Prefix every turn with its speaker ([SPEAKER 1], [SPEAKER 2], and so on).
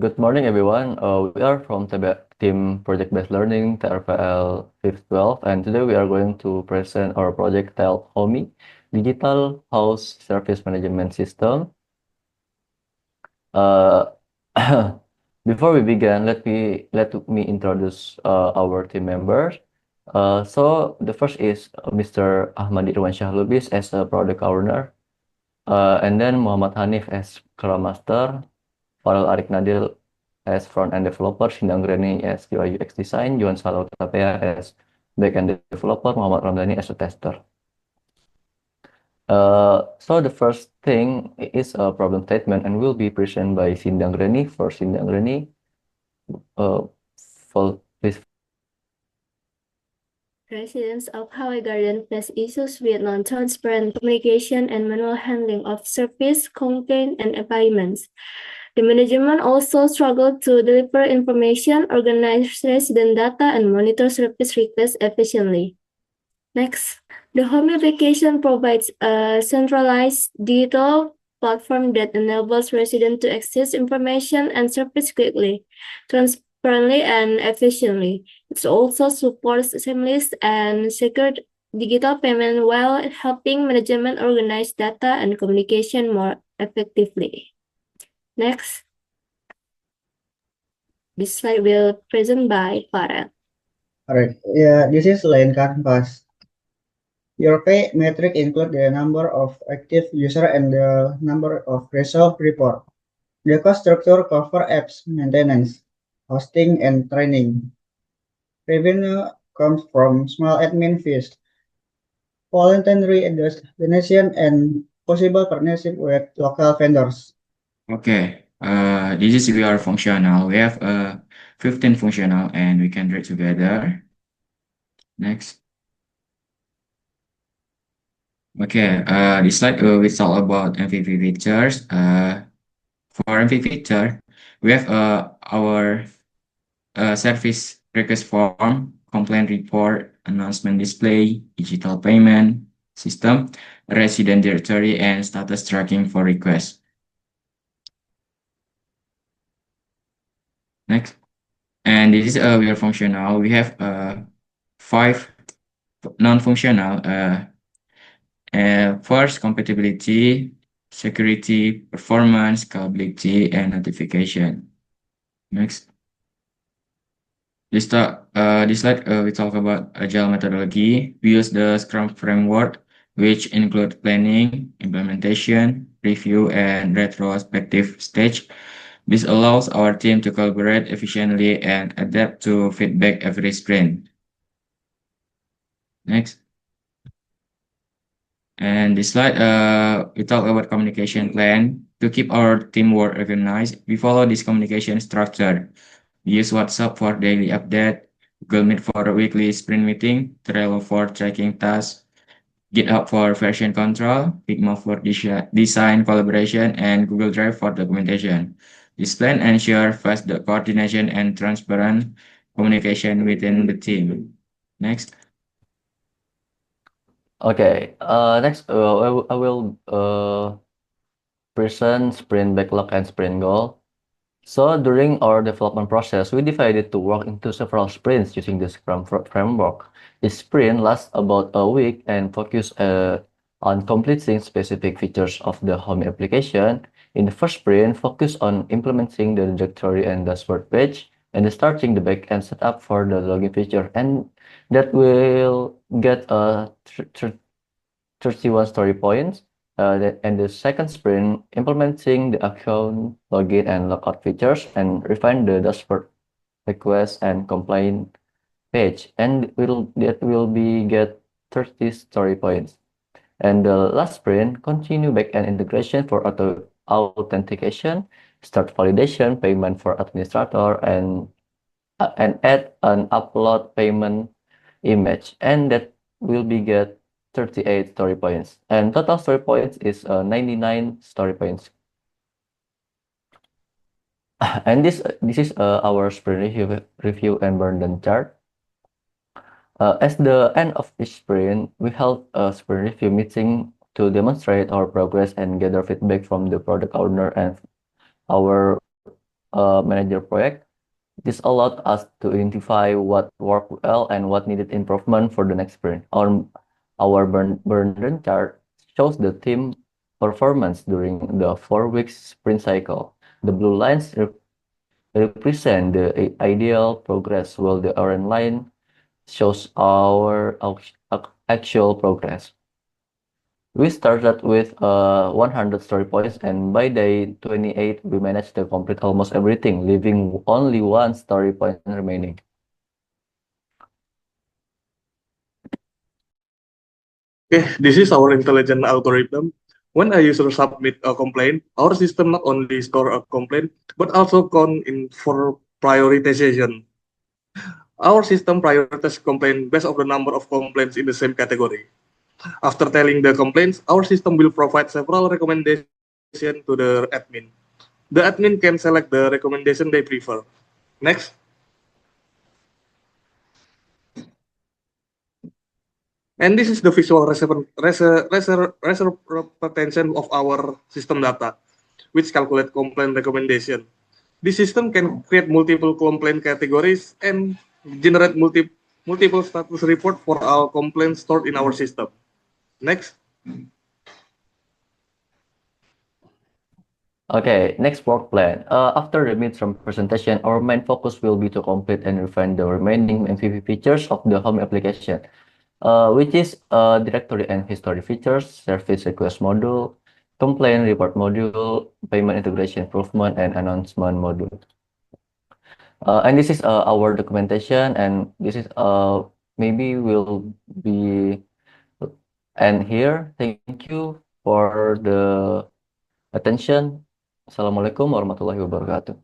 [SPEAKER 1] Good morning, everyone. We are from Team Project-Based Learning, TRPL 512, and today we are going to present our project titled HOMI, Digital House Service Management System. Uh, Before we begin, let me introduce our team members. So the first is Mr. Ahmad Irwansyah Lubis as a product owner, and then Muhammad Hanif as Scrum Master, Farel Arik Nadil as front-end developer, Sindang Greni as UI UX design, Johan Salau Tapea as back-end developer, Muhammad Ramdhani as a tester. So the first thing is a problem statement and will be presented by Sindang Greni. For Sindang Greni, please.
[SPEAKER 2] Residents of Hawaii Garden face issues with non-transparent communication and manual handling of service, complaint, and environments. The management also struggled to deliver information, organize resident data, and monitor service requests efficiently. Next, the home application provides a centralized digital platform that enables residents to access information and service quickly, transparently, and efficiently. It also supports seamless and secure digital payment while helping management organize data and communication more effectively. Next, this slide will present by Farel.
[SPEAKER 3] All right, yeah, this is Line Canvas. Your key metric include the number of active user and the number of resolved report. The cost structure cover apps maintenance, hosting, and training. Revenue comes from small admin fees, voluntary donation, and possible partnership with local vendors.
[SPEAKER 4] Okay, this is we are functional. We have 15 functional and we can read together. Next. Okay, this slide we talk about MVP features. For MVP feature, we have our service request form, complaint report, announcement display, digital payment system, resident directory, and status tracking for requests. Next, and this is we are functional. We have 5 non-functional. First, compatibility, security, performance, scalability, and notification. Next. This slide we talk about agile methodology. We use the Scrum framework, which include planning, implementation, review, and retrospective stage. This allows our team to collaborate efficiently and adapt to feedback every sprint. Next. And this slide, we talk about communication plan. To keep our teamwork organized, we follow this communication structure. We use WhatsApp for daily update, Google Meet for a weekly sprint meeting, Trello for tracking tasks, GitHub for version control, Figma for design collaboration, and Google Drive for documentation. This plan ensures fast coordination and transparent communication within the team. Next.
[SPEAKER 1] Okay, next I will present sprint backlog and sprint goal. So during our development process, we divided to work into several sprints using the Scrum framework. Each sprint lasts about a week and focus on completing specific features of the home application. In the first sprint, focus on implementing the directory and dashboard page and starting the backend setup for the login feature, and that will get 31 story points. And the second sprint, implementing the account login and logout features and refine the dashboard request and complaint page, and that will be get 30 story points. And the last sprint, continue backend integration for authentication, start validation, payment for administrator, and add an upload payment image, and that will be get 38 story points, and total story points is 99 story points. And this is our sprint review and burn chart. At the end of each sprint, we held a sprint review meeting to demonstrate our progress and gather feedback from the product owner and our manager project. This allowed us to identify what worked well and what needed improvement for the next sprint. Our burn chart shows the team performance during the 4 week sprint cycle. The blue lines represent the ideal progress, while the orange line shows our actual progress. We started with 100 story points, and by day 28, we managed to complete almost everything, leaving only one story point remaining.
[SPEAKER 5] Okay, this is our intelligent algorithm. When a user submit a complaint, our system not only store a complaint, but also count in for prioritization. Our system prioritizes complaint based on the number of complaints in the same category. After telling the complaints, our system will provide several recommendations to the admin. The admin can select the recommendation they prefer. Next. And this is the visual representation of our system data, which calculate complaint recommendation. This system can create multiple complaint categories and generate multiple status report for our complaints stored in our system. Next.
[SPEAKER 1] Okay, next work plan. After the midterm presentation, our main focus will be to complete and refine the remaining MVP features of the home application, which is directory and history features, service request module, complaint report module, payment integration improvement, and announcement module. And this is our documentation, and this is maybe will be end here. Thank you for the attention. Assalamualaikum warahmatullahi wabarakatuh.